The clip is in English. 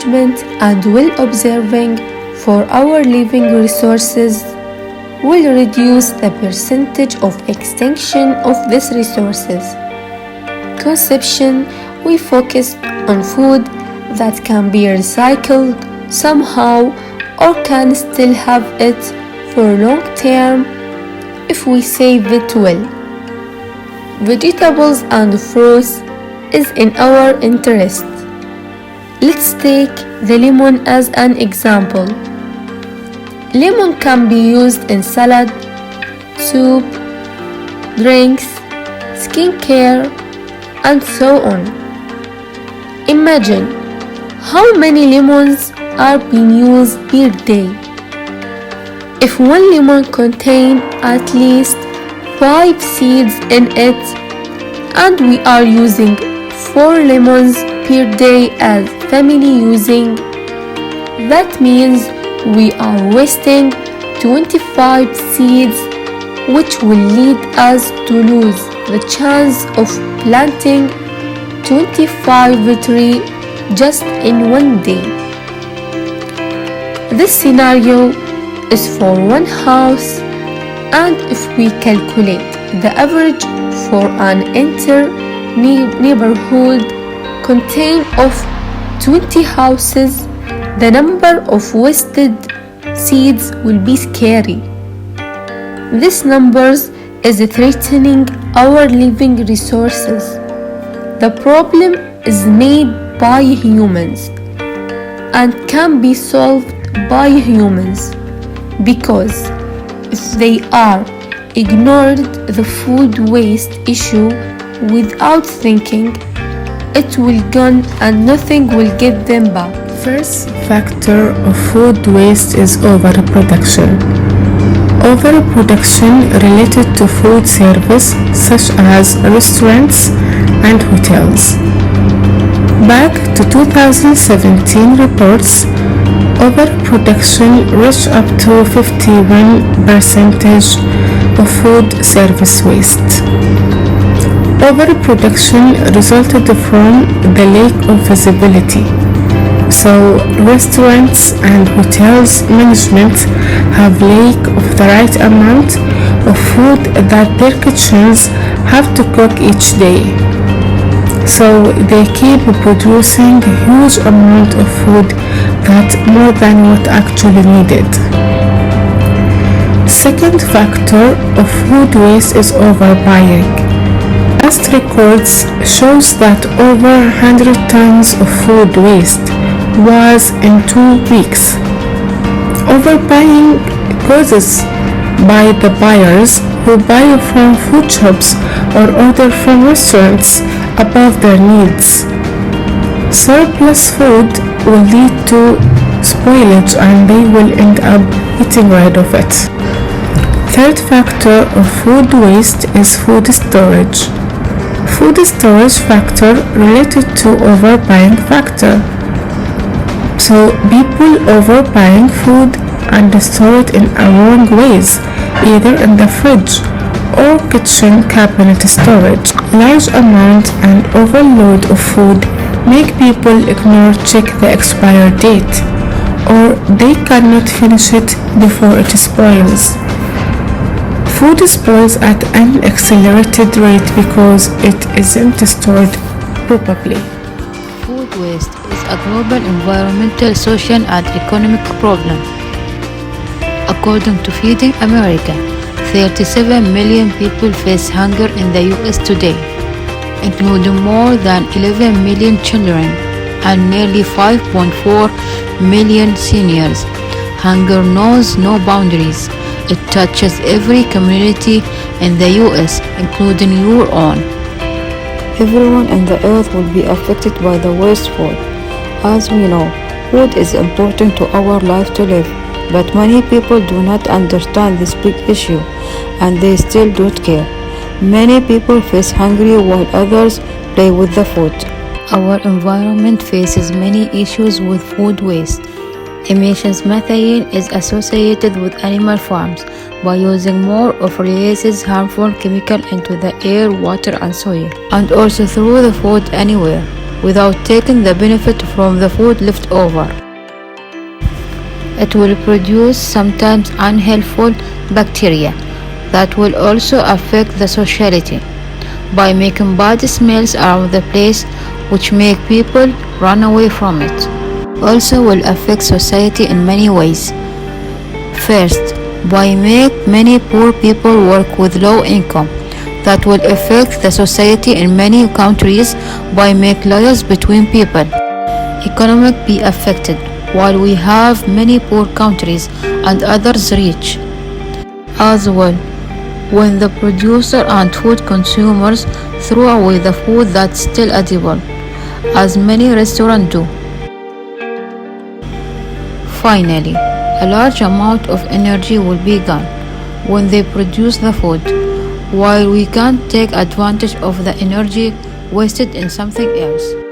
management and well observing for our living resources will reduce the percentage of extinction of these resources. Conception, we focused on food that can be recycled somehow or can still have it for long term if we save it well. Vegetables and fruits is in our interest. Let's take the lemon as an example. Lemon can be used in salad, soup, drinks, skincare, and so on. Imagine how many lemons are being used per day. If one lemon contains at least 5 seeds in it, and we are using 4 lemons per day as family using, that means we are wasting 25 seeds, which will lead us to lose the chance of planting 25 trees just in one day. This scenario is for one house, and if we calculate the average for an entire neighborhood contain of 20 houses, the number of wasted seeds will be scary. This numbers is threatening our living resources. The problem is made by humans and can be solved by humans, because if they are ignored the food waste issue without thinking, it will gone and nothing will get them back. First factor of food waste is overproduction. Overproduction related to food service such as restaurants and hotels. Back to 2017 reports, overproduction reached up to 51% of food service waste. Overproduction resulted from the lack of visibility. So restaurants and hotels management have lack of the right amount of food that their kitchens have to cook each day. So they keep producing a huge amount of food that more than what actually needed. Second factor of food waste is overbuying. Past records shows that over 100 tons of food waste was in 2 weeks. Overbuying causes by the buyers who buy from food shops or order from restaurants above their needs. Surplus food will lead to spoilage and they will end up getting rid of it. Third factor of food waste is food storage. Food storage factor related to overbuying factor. So people overbuying food and store it in wrong ways, either in the fridge or kitchen cabinet storage. Large amount and overload of food make people ignore check the expiry date, or they cannot finish it before it spoils. Food spoils at an accelerated rate because it isn't stored properly. Food waste is a global environmental, social, and economic problem. According to Feeding America, 37 million people face hunger in the US today, including more than 11 million children and nearly 5.4 million seniors. Hunger knows no boundaries. It touches every community in the US, including your own. Everyone on the earth will be affected by the waste food. As we know, food is important to our life to live, but many people do not understand this big issue, and they still don't care. Many people face hungry while others play with the food. Our environment faces many issues with food waste. Emissions. Methane is associated with animal farms by using more of releases harmful chemical into the air, water, and soil, and also through the food anywhere. without taking the benefit from the food left over. It will produce sometimes unhelpful bacteria that will also affect the sociality by making bad smells around the place, which make people run away from it. Also will affect society in many ways. First, by make many poor people work with low income. That will affect the society in many countries by make laws between people. Economic be affected while we have many poor countries and others rich. As well, when the producer and food consumers throw away the food that's still edible, as many restaurants do. Finally, a large amount of energy will be gone when they produce the food, while we can't take advantage of the energy wasted in something else.